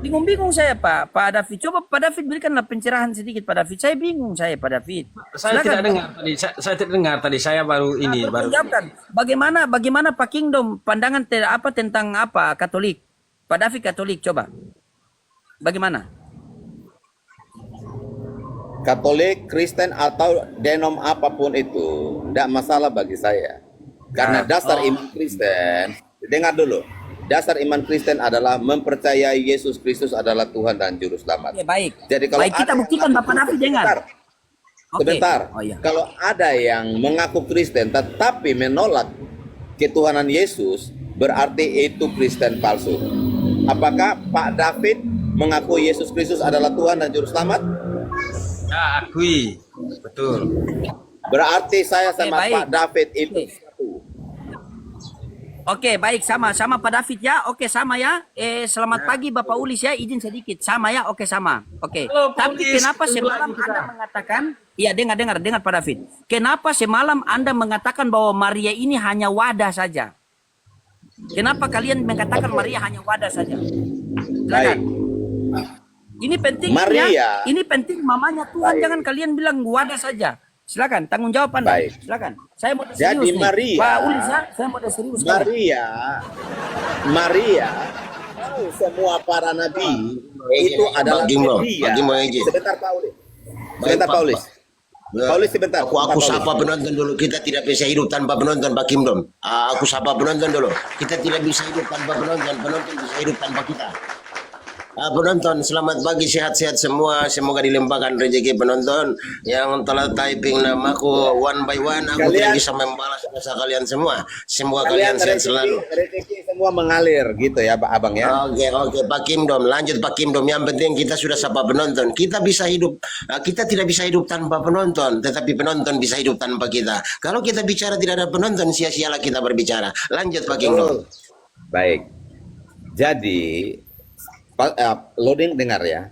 Bingung-bingung saya Pak David. Coba Pak David berikanlah pencerahan sedikit Pak David. Saya bingung saya Pak David. Saya Silakan. tidak dengar tadi. Saya tidak dengar tadi. Saya baru ini baru. Pertanggungjawabkan. Bagaimana Pak Kingdom pandangan tentang apa Katolik? Pak David Katolik coba. Bagaimana? Katolik, Kristen atau denom apapun itu tidak masalah bagi saya. Karena dasar iman Kristen, dengar dulu. Dasar iman Kristen adalah mempercayai Yesus Kristus adalah Tuhan dan Juru Selamat. Oke, baik. Jadi kalau baik, kita buktikan Bapak David dengar. Sebentar. Oh, iya. Kalau ada yang mengaku Kristen tetapi menolak ketuhanan Yesus, berarti itu Kristen palsu. Apakah Pak David mengaku Yesus Kristus adalah Tuhan dan Juru Selamat? Ya, akui. Betul. Berarti saya sama baik. Pak David itu satu. Oke, baik, sama Pak David ya. Oke, sama ya. Selamat pagi Bapak Ulis ya. Izin sedikit. Sama ya. Oke, sama. Oke. Halo, Pak Tapi Ulis. kenapa semalam Anda mengatakan, iya dengar Pak David. Kenapa semalam Anda mengatakan bahwa Maria ini hanya wadah saja? Kenapa kalian mengatakan Maria hanya wadah saja? Silakan. Baik. Ini penting Maria. ya. Ini penting mamanya Tuhan. Baik. Jangan kalian bilang wadah saja. Silakan, tanggung jawab Anda. Baik. Silakan. Saya mau serius Jadi nih. Maria- Pak Ulis ya, saya mau serius. Maria, tahu semua para nabi itu adalah media. Sebentar Pak Ulis. Sebentar Pak Ulis. Pak Ulis sebentar. Aku Pak Ulis. sapa penonton dulu. Kita tidak bisa hidup tanpa penonton, Pak Kimdom. Aku sapa penonton dulu. Kita tidak bisa hidup tanpa penonton. Penonton bisa hidup tanpa kita. Penonton, selamat pagi, sehat-sehat semua. Semoga dilimpahkan rezeki penonton yang telah typing namaku one by one. Aku tidak bisa membalas jasa kalian semua. Semoga kalian sehat selalu. Rezeki semua mengalir gitu ya Pak Abang ya. Oke, Pak Kimdom. Lanjut Pak Kimdom. Yang penting kita sudah sapa penonton. Kita bisa hidup. Kita tidak bisa hidup tanpa penonton, tetapi penonton bisa hidup tanpa kita. Kalau kita bicara tidak ada penonton, sia-sialah kita berbicara. Lanjut Pak Kimdom. Baik. Jadi loading dengar ya.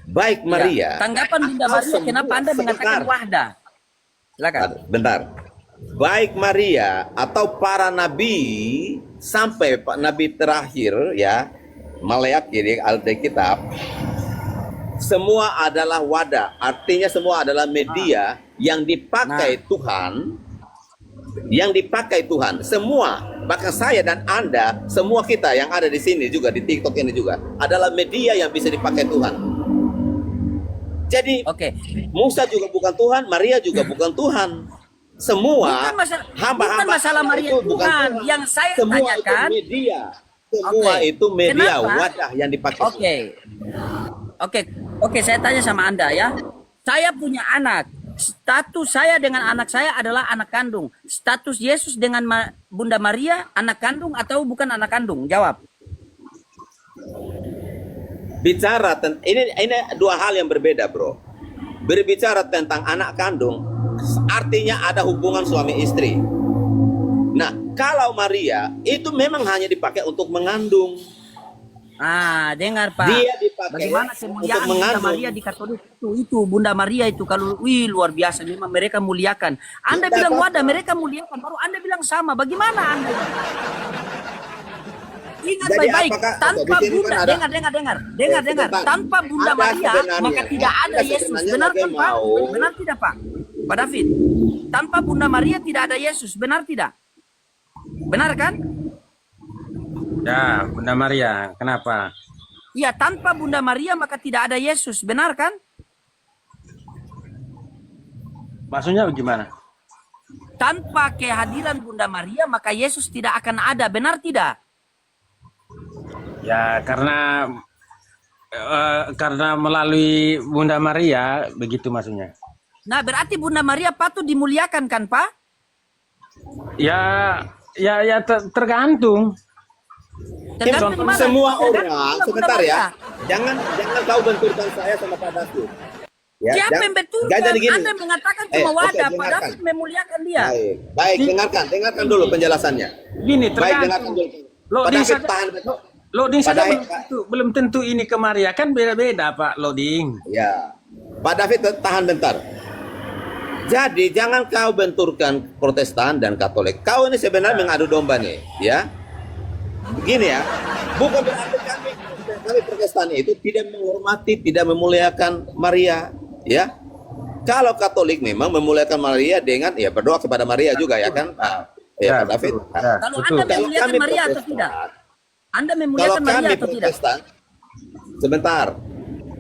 Baik Maria. Tanggapan Bunda Maria, kenapa Anda mengatakan wahda? Silakan. Bentar. Baik Maria atau para nabi sampai Pak Nabi terakhir ya, Maleakhi di Alkitab, semua adalah wadah. Artinya semua adalah media yang dipakai Tuhan. Yang dipakai Tuhan. Semua, bahkan saya dan Anda, semua kita yang ada di sini juga di TikTok ini juga adalah media yang bisa dipakai Tuhan. Jadi Oke. Musa juga bukan Tuhan, Maria juga bukan Tuhan. Semua Bukan masalah Maria itu Tuhan. Yang saya semua tanyakan, itu media. Semua itu media, Kenapa? wadah yang dipakai. Oke, saya tanya sama Anda ya. Saya punya anak. Status saya dengan anak saya adalah anak kandung. Status Yesus dengan Bunda Maria anak kandung atau bukan anak kandung? Jawab. Bicara ini dua hal yang berbeda, Bro. Berbicara tentang anak kandung artinya ada hubungan suami istri. Nah, kalau Maria itu memang hanya dipakai untuk mengandung. Dengar Pak. Dia dipakai Bagaimana untuk kemuliaan Bunda mengandung. Maria di Katolik itu Bunda Maria itu kalau luar biasa memang mereka muliakan. Anda Tidak bilang apa-apa. wadah mereka muliakan, baru Anda bilang sama. Bagaimana Anda? Ingat Jadi baik-baik, apakah- tanpa di sini Bunda, kan ada- dengar, sebentar. tanpa Bunda Anda Maria sebenarnya- maka tidak ada Anda Yesus. sebenarnya Benar kan lagi Pak? mau- Benar tidak Pak? Pak David, tanpa Bunda Maria tidak ada Yesus. Benar tidak? Benar kan? Ya, Bunda Maria. Kenapa? Iya, tanpa Bunda Maria maka tidak ada Yesus. Benar kan? Maksudnya gimana? Tanpa kehadiran Bunda Maria maka Yesus tidak akan ada. Benar tidak? Ya, karena melalui Bunda Maria begitu maksudnya. Nah, berarti Bunda Maria patut dimuliakan kan, Pak? Ya, tergantung. Tergantung di mana? Semua Tergantung orang, Bunda sebentar Maria. ya. Jangan kau benturkan saya sama Pak David. Ya, Siapa yang betul? jadi gini. Anda mengatakan cuma oke, wadah. Pak dengarkan. David memuliakan dia. Baik, dengarkan dulu penjelasannya. Gini, Baik, tergantung. dengarkan dulu. Pak Loading David saja, tahan. loading saja Pada- belum tentu ini ke Maria, kan beda-beda Pak loading. Ya, Pak David tahan bentar. Jadi jangan kau benturkan Protestan dan Katolik. Kau ini sebenarnya mengadu domba nih, ya. Gini ya, bukan berarti kami Protestan itu tidak menghormati, tidak memuliakan Maria, ya. Kalau Katolik memang memuliakan Maria dengan ya berdoa kepada Maria juga ya kan, ya Pak David. betul. Ya, Kalau betul. Anda memuliakan kami Maria atau Protestan, tidak? Anda Kalau memuliakan Maria kami atau tidak? Protestan, sebentar,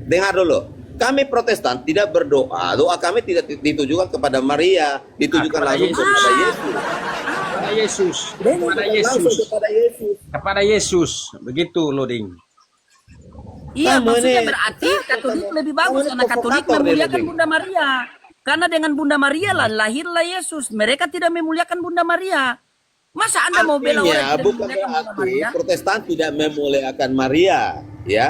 dengar dulu. Kami Protestan tidak berdoa, doa kami tidak ditujukan kepada Maria, ditujukan kepada langsung Yesus. kepada Yesus. Kepada Yesus. Kepada Langsung Yesus. kepada Yesus. Kepada Yesus. Begitu loading. Iya, Kamu maksudnya ini- berarti Katolik kamu- lebih bagus kamu ini karena Katolik provokator dia, memuliakan Ding. Bunda Maria. Karena dengan Bunda Maria lah lahirlah Yesus. Mereka tidak memuliakan Bunda Maria. Masa Anda mau bela orang yang Artinya tidak bukan memuliakan Bunda berarti Maria? Protestan tidak memuliakan Maria, ya.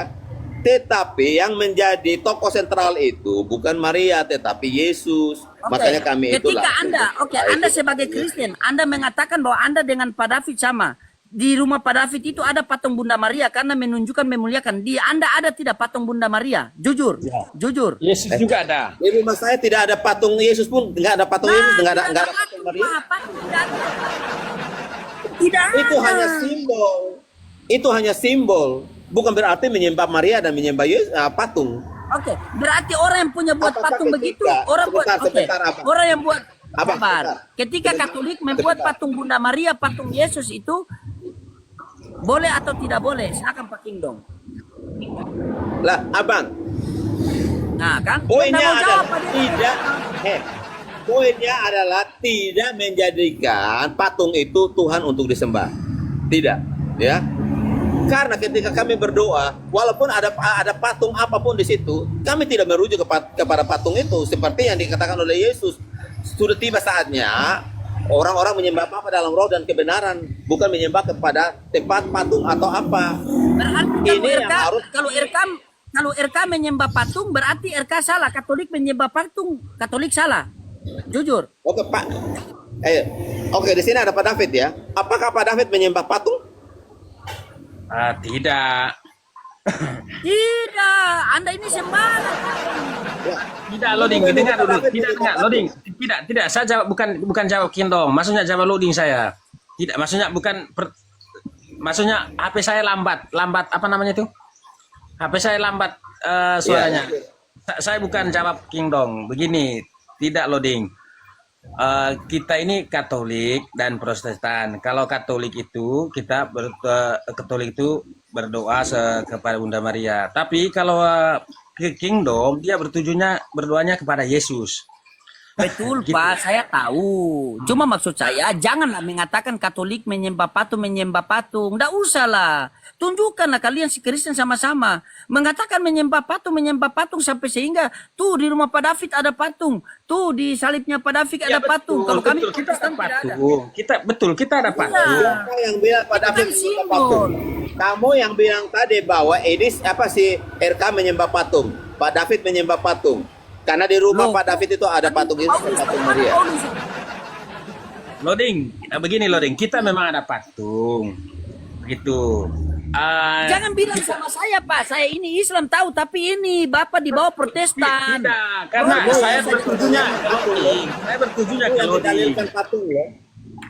Tetapi yang menjadi tokoh sentral itu bukan Maria, tetapi Yesus. Oke, Makanya kami itu ketika langsung Anda, berdoa Anda itu. sebagai Kristen, Anda mengatakan bahwa Anda dengan Pak David sama. Di rumah Pak David itu ada patung Bunda Maria karena menunjukkan memuliakan. Di Anda ada tidak patung Bunda Maria? Jujur, jujur. Yesus juga ada. Di rumah saya tidak ada patung Yesus pun, nggak ada patung Yesus, nggak ada patung Maria. Patung tidak ada. Tidak ada. Itu hanya simbol. Itu hanya simbol. Bukan berarti menyembah Maria dan menyembah Yesus, patung. Oke, berarti orang yang punya buat Apakah patung ketika- begitu, orang buat sebentar, Abang. orang yang buat Abang, sabar. sebentar. Ketika Katolik membuat Sebentar. patung Bunda Maria, patung Yesus itu boleh atau tidak boleh? Silakan Pak Kingdom. Lah, Abang, Nah, kan? poinnya Nggak mau jawab, adalah Pak Dia. tidak, poinnya adalah tidak menjadikan patung itu Tuhan untuk disembah. Tidak, ya. Karena ketika kami berdoa, walaupun ada patung apapun di situ, kami tidak merujuk kepada patung itu seperti yang dikatakan oleh Yesus. Sudah tiba saatnya orang-orang menyembah apa dalam roh dan kebenaran, bukan menyembah kepada tempat patung atau apa. Berarti Ini yang harus- kalau RK menyembah patung berarti RK salah, Katolik menyembah patung, Katolik salah. Jujur. Oke Pak, oke di sini ada Pak David ya. Apakah Pak David menyembah patung? Tidak. Tidak, Anda ini sembarang. Tidak loading, dengar dulu. Tidak dengar loading. Tidak. Saya jawab bukan jawab Kingdom. Maksudnya jawab loading saya. Tidak, maksudnya maksudnya HP saya lambat apa namanya itu? HP saya lambat suaranya. Saya bukan jawab Kingdom. Begini, tidak loading. Kita ini Katolik dan Protestan. Kalau Katolik itu Katolik itu berdoa kepada Bunda Maria. Tapi kalau ke Kingdom dia berdoanya kepada Yesus. Betul Gitu. Pak, saya tahu. Cuma maksud saya janganlah mengatakan Katolik menyembah patung. Nggak usah lah. Tunjukkanlah kalian si Kristen sama-sama. Mengatakan menyembah patung sampai sehingga tuh di rumah Pak David ada patung. Tuh di salibnya Pak David ada patung. Kalau kami betul, kita ada Protestan tidak ada. patung. Kita ada patung. Siapa yang bilang Pak David kan menyembah simbol. patung? Kamu yang bilang tadi bahwa ini apa sih RK menyembah patung, Pak David menyembah patung. Karena di rumah Loh. Pak David itu ada patung Yesus dan patung Maria. Loading, begini loading. Kita memang ada patung. Begitu. Jangan bilang sama saya Pak, saya ini Islam tahu, tapi ini Bapak di bawah Protestan. Tidak, karena Oh, saya saya bertujunya ke loading. Saya bertujunya ke Yang loading. didalilkan patung ya.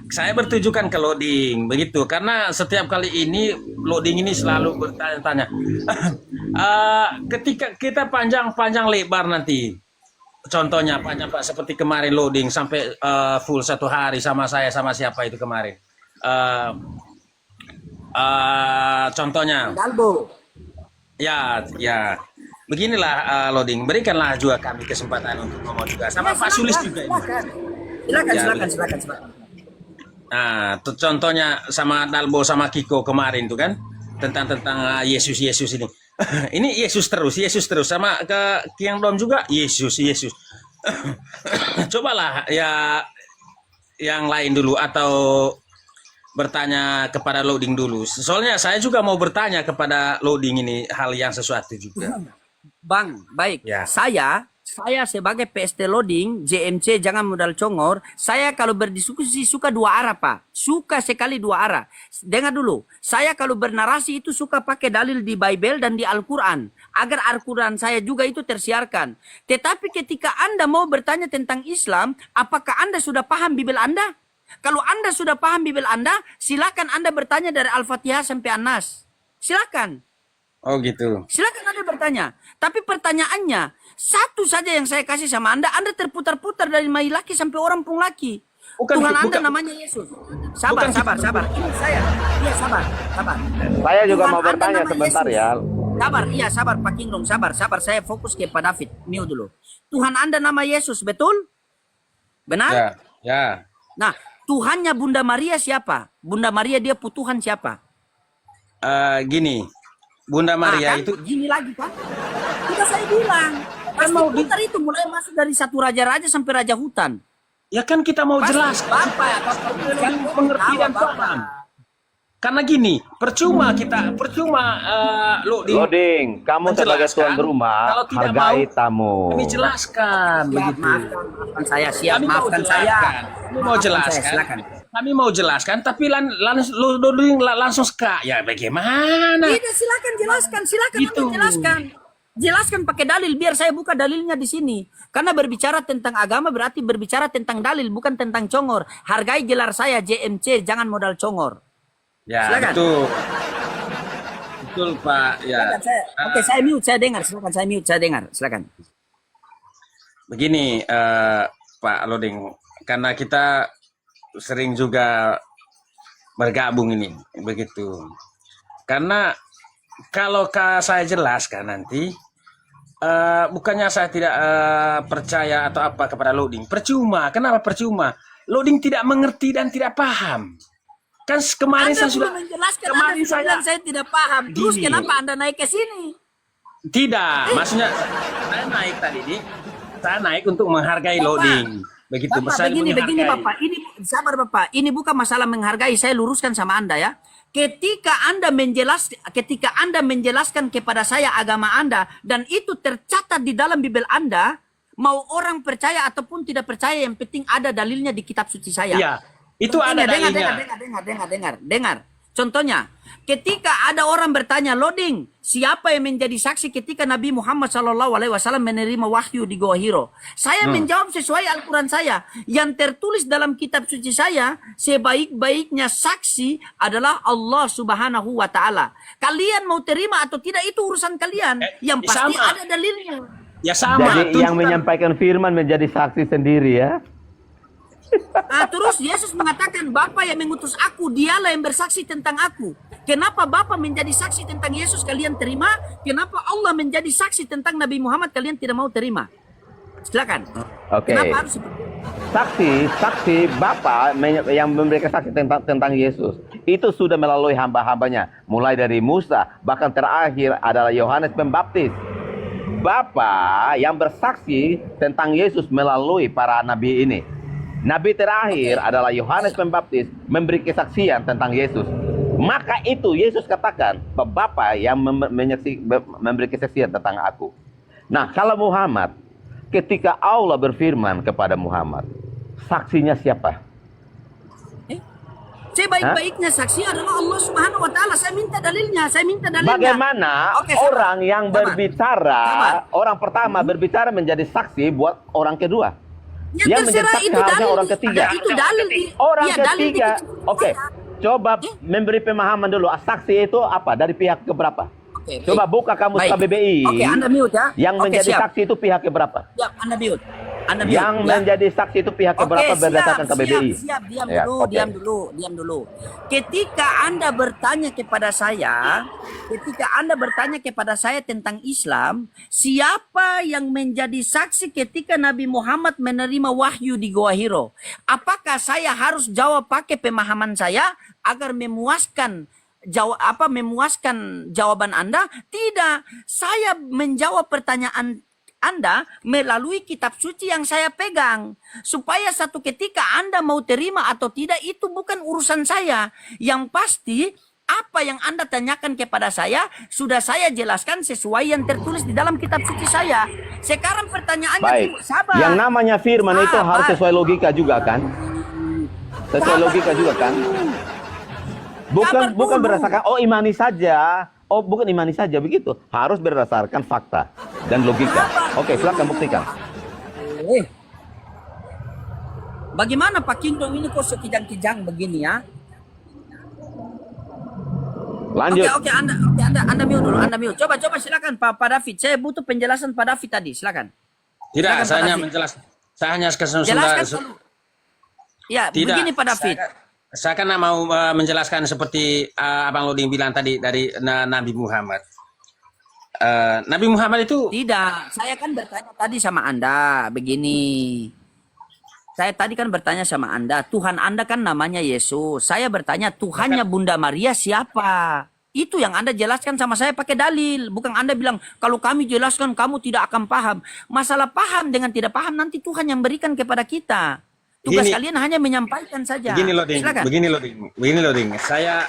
Saya bertujukan ke loading, begitu. Karena setiap kali ini loading ini selalu bertanya-tanya. Ketika kita panjang lebar nanti, contohnya panjang Pak, seperti kemarin loading sampai full 1 hari sama saya sama siapa itu kemarin. Contohnya, Dalbo. ya, beginilah loading. Berikanlah juga kami kesempatan untuk ngomong juga sama Pak Sulis juga ini. Silakan. Nah, contohnya sama Dalbo sama Kiko kemarin tuh kan tentang Yesus ini. Ini Yesus terus sama ke Kingdom juga Yesus. Cobalah ya yang lain dulu atau bertanya kepada loading dulu. Soalnya saya juga mau bertanya kepada loading ini hal yang sesuatu juga. Bang, baik. Ya. Saya sebagai PST Loading, JMC jangan modal congor. Saya kalau berdiskusi suka dua arah, Pak. Suka sekali dua arah. Dengar dulu. Saya kalau bernarasi itu suka pakai dalil di Bible dan di Al-Quran. Agar Al-Quran saya juga itu tersiarkan. Tetapi ketika Anda mau bertanya tentang Islam, apakah Anda sudah paham Bible Anda? Kalau Anda sudah paham Bible Anda, silakan Anda bertanya dari Al-Fatihah sampai An-Nas. Silakan. Oh gitu. Silakan Anda bertanya. Tapi pertanyaannya, satu saja yang saya kasih sama Anda terputar-putar dari mai laki sampai orang pun laki. Tuhan Anda namanya Yesus. Sabar. Ini saya. Iya, sabar. Saya juga Tuhan mau Anda bertanya nama sebentar Yesus. ya. Sabar Pak Kinglong, sabar. Saya fokus ke Pak David. Mute dulu. Tuhan Anda nama Yesus, betul? Benar? Ya, ya. Nah, Tuhannya Bunda Maria siapa? Bunda Maria dia putuhan siapa? Gini, Bunda Maria kan? itu Gini lagi kan? Sudah saya bilang. Pasti putar itu mulai masuk dari satu raja-raja sampai raja hutan. ya kan kita mau Pasti jelas Bapak ya, kan mengerti dan paham. Karena gini, percuma Loading, kamu sebagai tuan rumah kalau tidak hargai mau, tamu. kami jelaskan begitu. Maafkan saya, siap. Kami mau Maafkan jelaskan. saya. Kami mau jelaskan. Silakan. Kami mau jelaskan, tapi langsung ska. Ya bagaimana? Tidak, silakan jelaskan. Silakan Gitu. Anda jelaskan. Jelaskan pakai dalil biar saya buka dalilnya di sini. Karena berbicara tentang agama berarti berbicara tentang dalil bukan tentang congor. Hargai gelar saya JMC, jangan modal congor. Ya, Silakan. betul Pak. Ya. Silakan, Oke, saya mute, saya dengar. Silakan saya mute, saya dengar. Silakan. Begini Pak Loding, karena kita sering juga bergabung ini begitu. Karena kalau saya jelaskan nanti, bukannya saya tidak percaya atau apa kepada Loding. Percuma. Kenapa percuma? Loding tidak mengerti dan tidak paham. Kan kemarin Anda saya sudah menjelaskan, kemarin Anda bilang saya tidak paham. Terus Gini. kenapa Anda naik ke sini? tidak, maksudnya saya naik tadi ini, saya naik untuk menghargai Loding. Begitu, Bapak, saya begini menghargai. Bapak. Ini sabar Bapak. Ini bukan masalah menghargai. Saya luruskan sama Anda ya. Ketika Anda menjelaskan kepada saya agama Anda dan itu tercatat di dalam Bible Anda, mau orang percaya ataupun tidak percaya, yang penting ada dalilnya di kitab suci saya. Iya, itu ada dalilnya. Dengar. Contohnya, ketika ada orang bertanya, Loding, siapa yang menjadi saksi ketika Nabi Muhammad SAW menerima wahyu di Goa Hiro? Saya menjawab sesuai Al-Quran saya. Yang tertulis dalam kitab suci saya, sebaik-baiknya saksi adalah Allah Subhanahu wa Ta'ala. Kalian mau terima atau tidak, itu urusan kalian. Yang pasti sama. ada dalilnya. Ya sama. Jadi yang menyampaikan firman menjadi saksi sendiri ya. Terus Yesus mengatakan, Bapa yang mengutus aku, dialah yang bersaksi tentang aku. Kenapa Bapa menjadi saksi tentang Yesus kalian terima? Kenapa Allah menjadi saksi tentang Nabi Muhammad kalian tidak mau terima? Silakan. Oke. Kenapa harus seperti itu? Saksi Bapa yang memberikan saksi tentang Yesus itu sudah melalui hamba-hambanya, mulai dari Musa, bahkan terakhir adalah Yohanes Pembaptis. Bapa yang bersaksi tentang Yesus melalui para nabi ini. Nabi terakhir adalah Yohanes Pembaptis memberi kesaksian tentang Yesus. Maka itu Yesus katakan, Bapa yang memberi kesaksian tentang aku. Nah, kalau Muhammad, ketika Allah berfirman kepada Muhammad, saksinya siapa? Sebaik-baiknya saksi adalah Allah Subhanahu wa Ta'ala. Saya minta dalilnya. Bagaimana Oke, sabar. orang yang Sabar. berbicara, Sabar. orang pertama berbicara menjadi saksi buat orang kedua? Ya, Yang menjadi terserah, saksi itu harusnya dalil. orang ketiga. Itu dalil. Orang Iya, dalil di ketiga, kitab oke. saya. Coba memberi pemahaman dulu. Saksi itu apa? Dari pihak keberapa? Oke, Coba baik. buka kamus Baik. KBBI. Oke, Anda mute ya. Yang Oke, menjadi siap. saksi itu pihak keberapa? Siap, Anda mute. Yang menjadi saksi itu pihak keberapa berdasarkan KBBI? Siap. Diam Ya, dulu, oke. diam dulu. Ketika Anda bertanya kepada saya tentang Islam, siapa yang menjadi saksi ketika Nabi Muhammad menerima wahyu di Goa Hiro? Apakah saya harus jawab pakai pemahaman saya agar memuaskan jawaban Anda? Tidak. Saya menjawab pertanyaan Anda melalui kitab suci yang saya pegang. Supaya satu ketika Anda mau terima atau tidak, itu bukan urusan saya. Yang pasti, apa yang Anda tanyakan kepada saya, sudah saya jelaskan sesuai yang tertulis di dalam kitab suci saya. Sekarang pertanyaannya, Baik. sabar. Yang namanya firman itu Sabar. harus sesuai logika juga kan? Sesuai logika juga kan? Sabar Bukan dulu. berdasarkan imani saja. Oh, bukan imani saja begitu. Harus berdasarkan fakta dan logika. Oke, silakan buktikan. Bagaimana Pak Kingdom ini kok sekijang-kijang begini ya? Lanjut. Oke, Anda mute dulu, Anda mute. Coba silakan Pak David. Saya butuh penjelasan Pak David tadi, silakan. Tidak, Silakan, saya Pak hanya David. menjelaskan. Saya hanya Jelaskan dulu. Ya, Tidak. begini Pak David. Saya kan mau menjelaskan seperti Abang Loding bilang tadi dari Nabi Muhammad. Nabi Muhammad itu Tidak, saya kan bertanya tadi sama Anda begini. Saya tadi kan bertanya sama Anda, Tuhan Anda kan namanya Yesus. Saya bertanya Tuhannya Bunda Maria siapa? Itu yang Anda jelaskan sama saya pakai dalil. Bukan Anda bilang, kalau kami jelaskan kamu tidak akan paham. Masalah paham dengan tidak paham nanti Tuhan yang berikan kepada kita. Tugas Gini. kalian hanya menyampaikan saja. begini Loding, Silakan. begini Loding. Saya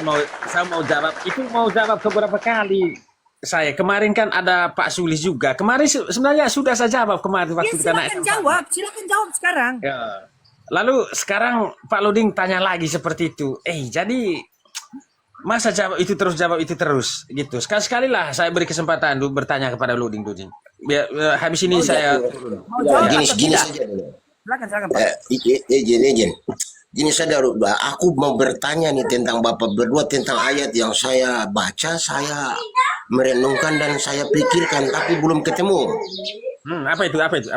mau jawab. Itu mau jawab beberapa kali. Saya kemarin kan ada Pak Sulis juga. Kemarin sebenarnya sudah saya jawab kemarin waktu kita naik. Silakan jawab sekarang. Ya. Lalu sekarang Pak Loding tanya lagi seperti itu. Jadi masa jawab itu terus gitu. Sekali-sekali lah saya beri kesempatan dulu bertanya kepada Loding. Biar habis ini saya Mau jawab Gini, atau gini tidak? saja dulu. Silakan Pak. Izin. Gini saja, aku mau bertanya nih tentang Bapak berdua tentang ayat yang saya baca, saya merenungkan dan saya pikirkan tapi belum ketemu. apa itu?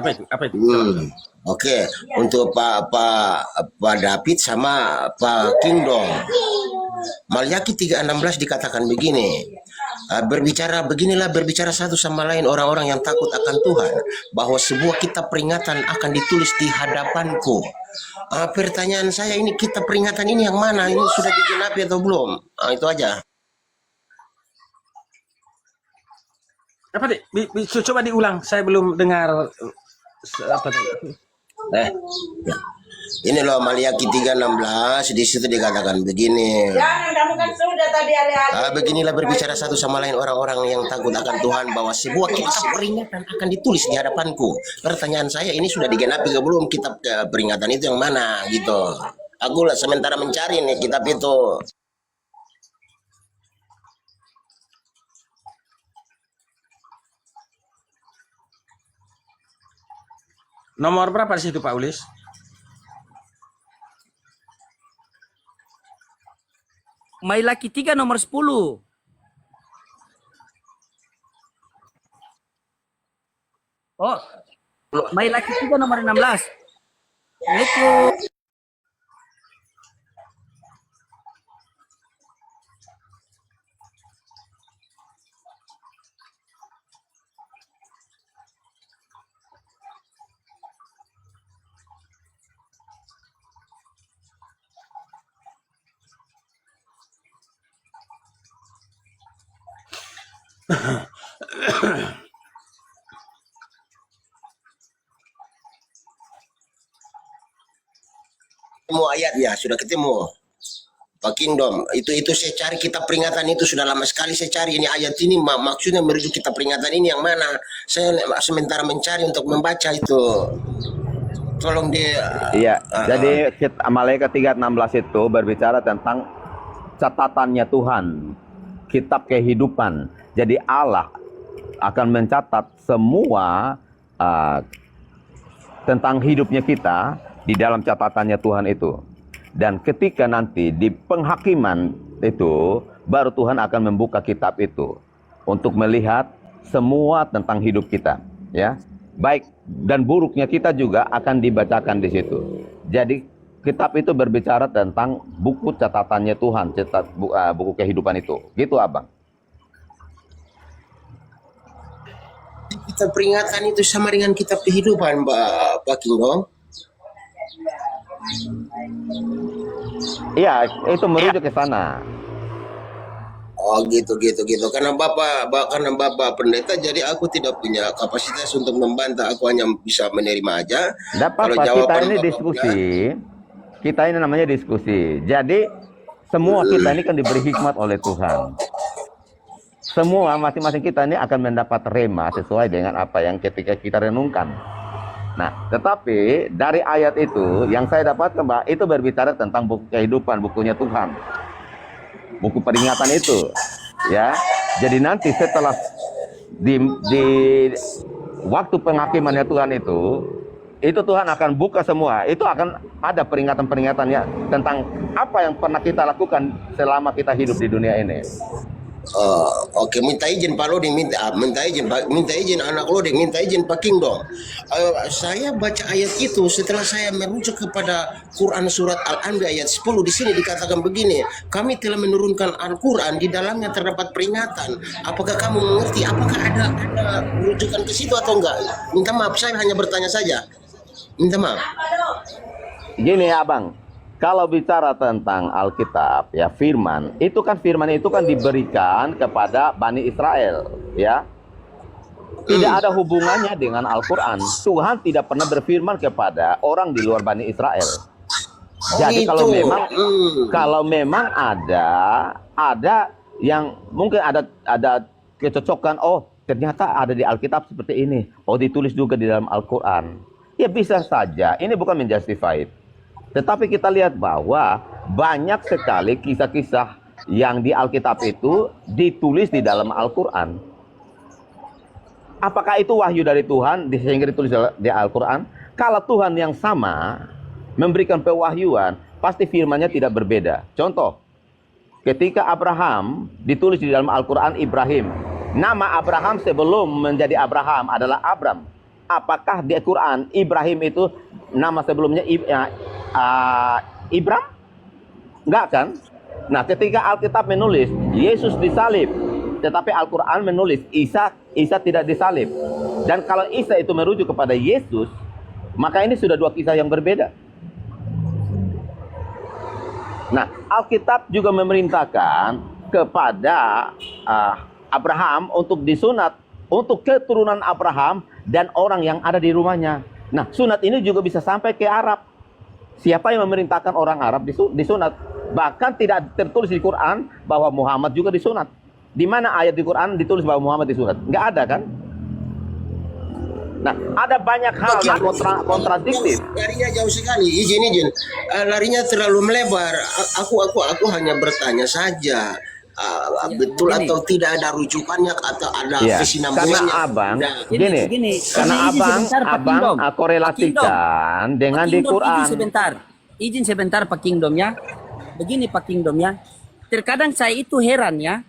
Oke, untuk Pak David sama Pak Kingdom. Maliaki 3:16 dikatakan begini. Berbicara satu sama lain orang-orang yang takut akan Tuhan, bahwa sebuah kitab peringatan akan ditulis di hadapanku. Pertanyaan saya, ini kitab peringatan ini yang mana? Ini sudah digenapi atau belum? Itu aja. Apa deh? Coba diulang. Saya belum dengar apa tadi. Ya. Ini loh Maliaki 3:16, di situ dikatakan begini. Jangan, kamu kan sudah tadi alih-alih. Beginilah berbicara satu sama lain orang-orang yang takut akan Tuhan, bahwa sebuah kitab peringatan akan ditulis di hadapanku. Pertanyaan saya, ini sudah digenapi ke belum kitab peringatan itu yang mana gitu. Aku lah sementara mencari nih kitab itu. Nomor berapa di situ Pak Ulis? Mailaki 3 nomor 10. Oh, Mailaki 3 nomor 16. Itu. Ketemu ayatnya, sudah ketemu. Pak Kingdom, itu saya cari kitab peringatan itu sudah lama sekali saya cari ini ayat ini maksudnya merujuk kitab peringatan ini yang mana. Saya sementara mencari untuk membaca itu. Tolong dia. Iya, jadi Malaikat 3:16 itu berbicara tentang catatannya Tuhan, kitab kehidupan. Jadi Allah akan mencatat semua tentang hidupnya kita di dalam catatannya Tuhan itu. Dan ketika nanti di penghakiman itu, baru Tuhan akan membuka kitab itu untuk melihat semua tentang hidup kita, ya. Baik dan buruknya kita juga akan dibacakan di situ. Jadi kitab itu berbicara tentang buku catatannya Tuhan, buku kehidupan itu. Gitu, Abang. Kitab peringatan itu sama dengan kitab kehidupan, Pak Kingdom. Iya, itu merujuk ke sana. Oh gitu. Karena bapak pendeta, jadi aku tidak punya kapasitas untuk membantah. Aku hanya bisa menerima aja. Tidak apa-apa, kita ini diskusi. Kita ini namanya diskusi. Jadi semua kita ini kan diberi hikmat oleh Tuhan. Semua masing-masing kita ini akan mendapat rema sesuai dengan apa yang ketika kita renungkan. Nah, tetapi dari ayat itu yang saya dapatkan, Mbak, itu berbicara tentang buku kehidupan, bukunya Tuhan. Buku peringatan itu, ya. Jadi nanti setelah di waktu penghakimannya Tuhan itu Tuhan akan buka semua. Itu akan ada peringatan-peringatannya tentang apa yang pernah kita lakukan selama kita hidup di dunia ini. Oke, minta izin Pak Loding, minta izin anak Loding, minta izin Pak King dong. Saya baca ayat itu setelah saya merujuk kepada Quran surat Al-Anbiya ayat 10. Di sini dikatakan begini, kami telah menurunkan Al-Quran, di dalamnya terdapat peringatan. Apakah kamu mengerti? Apakah ada rujukan ke situ atau enggak? Minta maaf, saya hanya bertanya saja. Minta maaf. Gini ya Abang, kalau bicara tentang Alkitab, ya firman itu kan diberikan kepada Bani Israel, ya. Tidak ada hubungannya dengan Al-Quran. Tuhan tidak pernah berfirman kepada orang di luar Bani Israel. Jadi kalau memang ada yang mungkin ada kecocokan, oh ternyata ada di Alkitab seperti ini, oh ditulis juga di dalam Al-Quran. Ya bisa saja, ini bukan menjustified. Tetapi kita lihat bahwa banyak sekali kisah-kisah yang di Alkitab itu ditulis di dalam Al-Quran. Apakah itu wahyu dari Tuhan sehingga ditulis di Al-Quran? Kalau Tuhan yang sama memberikan pewahyuan, pasti firman-Nya tidak berbeda. Contoh, ketika Abraham ditulis di dalam Al-Quran Ibrahim. Nama Abraham sebelum menjadi Abraham adalah Abram. Apakah di Al-Quran Ibrahim itu nama sebelumnya Ibram? Enggak kan? Nah, ketika Alkitab menulis Yesus disalib, tetapi Al-Quran menulis Isa tidak disalib. Dan kalau Isa itu merujuk kepada Yesus, maka ini sudah dua kisah yang berbeda. Nah, Alkitab juga memerintahkan kepada Abraham untuk disunat, untuk keturunan Abraham dan orang yang ada di rumahnya. Nah, sunat ini juga bisa sampai ke Arab. Siapa yang memerintahkan orang Arab disunat? Bahkan tidak tertulis di Quran bahwa Muhammad juga disunat. Di mana ayat di Quran ditulis bahwa Muhammad disunat? Nggak ada kan? Nah, ada banyak hal yang kontradiktif. Larinya jauh sekali. Izin. Larinya terlalu melebar. Aku hanya bertanya saja. Betul gini. atau tidak ada rujukannya atau ada kesinambungannya? Karena Abang, gini. karena Abang korelasikan dengan di Quran. Izin sebentar Pak Kingdom ya. Begini Pak Kingdom ya. Terkadang saya itu heran ya,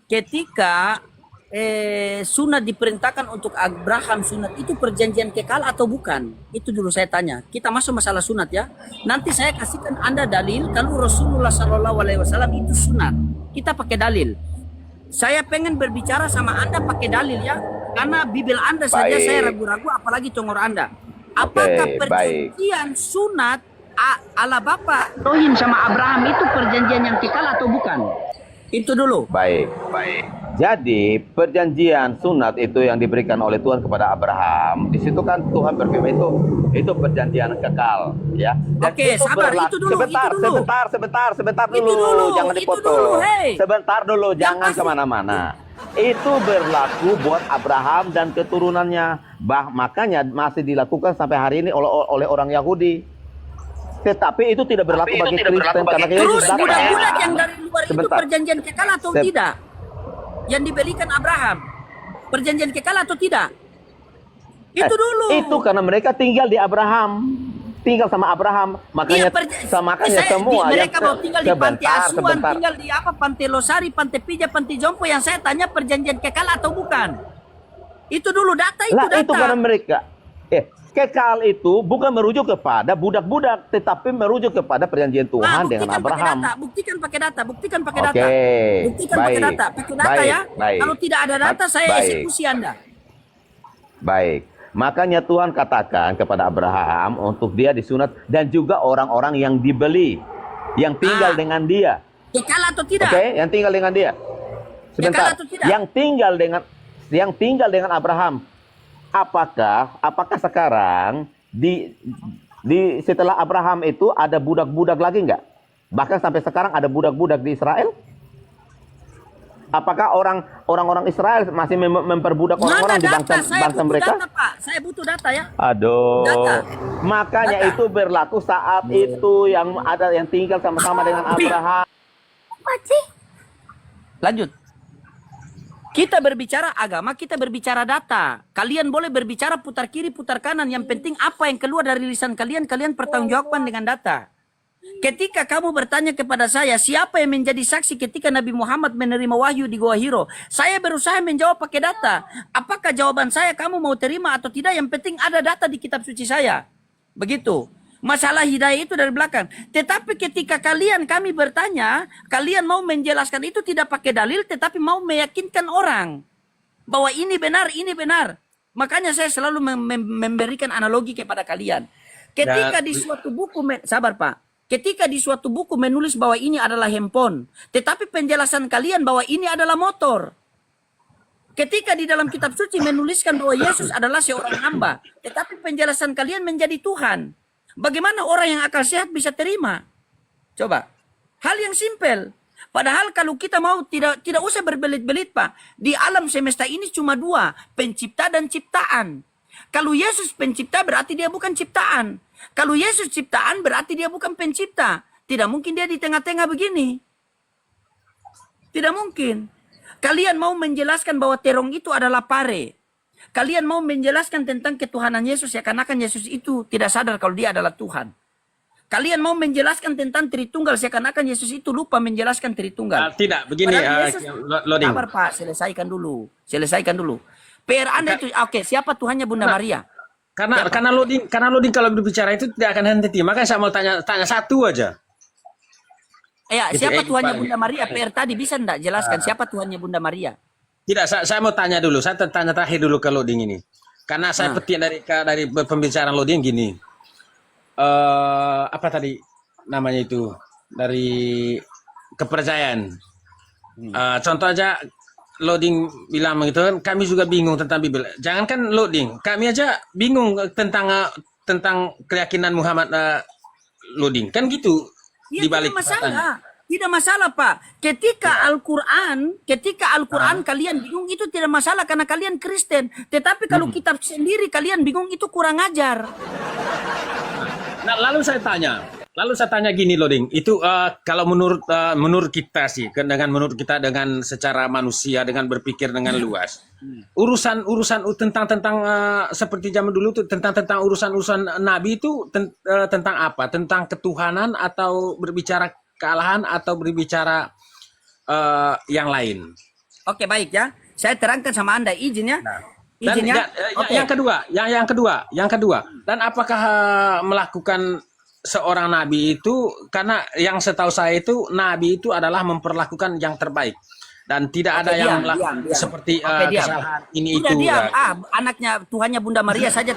ketika sunat diperintahkan untuk Abraham, sunat itu perjanjian kekal atau bukan? Itu dulu saya tanya. Kita masuk masalah sunat ya. Nanti saya kasihkan Anda dalil kalau Rasulullah SAW itu sunat. Kita pakai dalil. Saya pengen berbicara sama Anda pakai dalil ya. Karena Bibel Anda saja saya ragu-ragu, apalagi congor Anda. Apakah perjanjian sunat ala Bapak Rohim sama Abraham itu perjanjian yang kekal atau bukan? Itu dulu. Baik. Jadi perjanjian sunat itu yang diberikan oleh Tuhan kepada Abraham. Di situ kan Tuhan berfirman itu perjanjian kekal, ya. Dan oke, sabar, itu dulu. Sebentar dulu, jangan dipotong. Sebentar dulu, jangan kemana-mana. Itu berlaku buat Abraham dan keturunannya. Makanya masih dilakukan sampai hari ini oleh orang Yahudi. Tetapi itu tidak berlaku bagi Kristen karena terus budak-budak yang dari luar itu perjanjian kekal atau tidak? Yang diberikan Abraham perjanjian kekal atau tidak? Itu dulu. Itu karena mereka tinggal di Abraham, tinggal sama Abraham, makanya semua mereka mau tinggal di panti asuhan, tinggal di Pantai Losari, Pantai Pija, Pantai Jompo. Yang saya tanya perjanjian kekal atau bukan? Itu dulu data itu. Data. Itu karena mereka kekal itu bukan merujuk kepada budak-budak, tetapi merujuk kepada perjanjian Tuhan dengan Abraham. Buktikan pakai data. Buktikan pakai data ya. Kalau tidak ada data, saya eksekusi Anda. Baik. Makanya Tuhan katakan kepada Abraham untuk dia disunat dan juga orang-orang yang dibeli, yang tinggal dengan dia. Kekal atau tidak? Yang tinggal dengan dia. Sebentar. Yang tinggal dengan Abraham. Apakah sekarang di setelah Abraham itu ada budak-budak lagi nggak? Bahkan sampai sekarang ada budak-budak di Israel? Apakah orang-orang Israel masih memperbudak orang-orang di bangsa mereka? Data, Pak. Saya butuh data ya. Aduh. Data. Makanya data. itu berlaku saat itu yang tinggal sama-sama dengan Abraham. Lanjut. Kita berbicara agama, kita berbicara data. Kalian boleh berbicara putar kiri, putar kanan. Yang penting apa yang keluar dari lisan kalian, kalian pertanggungjawabkan dengan data. Ketika kamu bertanya kepada saya, siapa yang menjadi saksi ketika Nabi Muhammad menerima wahyu di Gua Hiro? Saya berusaha menjawab pakai data. Apakah jawaban saya kamu mau terima atau tidak? Yang penting ada data di kitab suci saya. Begitu. Masalah hidayah itu dari belakang. Tetapi ketika kami bertanya, kalian mau menjelaskan itu tidak pakai dalil, tetapi mau meyakinkan orang bahwa ini benar, ini benar. Makanya saya selalu memberikan analogi kepada kalian. Ketika di suatu buku, sabar Pak. Ketika di suatu buku menulis bahwa ini adalah handphone, tetapi penjelasan kalian bahwa ini adalah motor. Ketika di dalam kitab suci menuliskan bahwa Yesus adalah seorang hamba, tetapi penjelasan kalian menjadi Tuhan. Bagaimana orang yang akal sehat bisa terima? Coba. Hal yang simpel. Padahal kalau kita mau tidak usah berbelit-belit Pak. Di alam semesta ini cuma dua. Pencipta dan ciptaan. Kalau Yesus pencipta berarti dia bukan ciptaan. Kalau Yesus ciptaan berarti dia bukan pencipta. Tidak mungkin dia di tengah-tengah begini. Tidak mungkin. Kalian mau menjelaskan bahwa terong itu adalah pare. Kalian mau menjelaskan tentang ketuhanan Yesus, ya karena kan Yesus itu tidak sadar kalau dia adalah Tuhan. Kalian mau menjelaskan tentang Tritunggal, seakan-akan Yesus itu lupa menjelaskan Tritunggal. Tidak, begini loading. Sabar Pak, selesaikan dulu. PR Anda itu, oke, siapa Tuhannya Bunda Maria? Karena loading kalau berbicara itu tidak akan henti. Makanya saya mau tanya satu aja. Ya, siapa Tuhannya Bunda Maria? PR tadi bisa enggak jelaskan siapa Tuhannya Bunda Maria? Tidak, saya mau tanya dulu. Saya tanya terakhir dulu ke loading ini. Karena saya petik dari pembicaraan loading gini. Apa tadi namanya itu? Dari kepercayaan. Contoh aja loading bilang begitu kan, kami juga bingung tentang Bible. Jangankan loading, kami aja bingung tentang keyakinan Muhammad loading. Kan gitu Ya, di balik tidak masalah Pak. Ketika Al-Quran kalian bingung itu tidak masalah karena kalian Kristen. Tetapi kalau kitab sendiri kalian bingung itu kurang ajar. Nah, lalu saya tanya gini loading. Itu kalau menurut kita sih, menurut kita dengan secara manusia, dengan berpikir dengan luas. Urusan tentang seperti zaman dulu tuh tentang urusan Nabi itu tentang apa? Tentang ketuhanan atau berbicara kealahan atau berbicara yang lain. Oke, baik ya. Saya terangkan sama Anda izin ya. Dan Izinnya. yang kedua. Dan apakah melakukan seorang nabi itu, karena yang setahu saya itu nabi itu adalah memperlakukan yang terbaik dan tidak ada yang melakukan seperti kesalahan ini Udah itu. diam. Anaknya Tuhannya Bunda Maria saja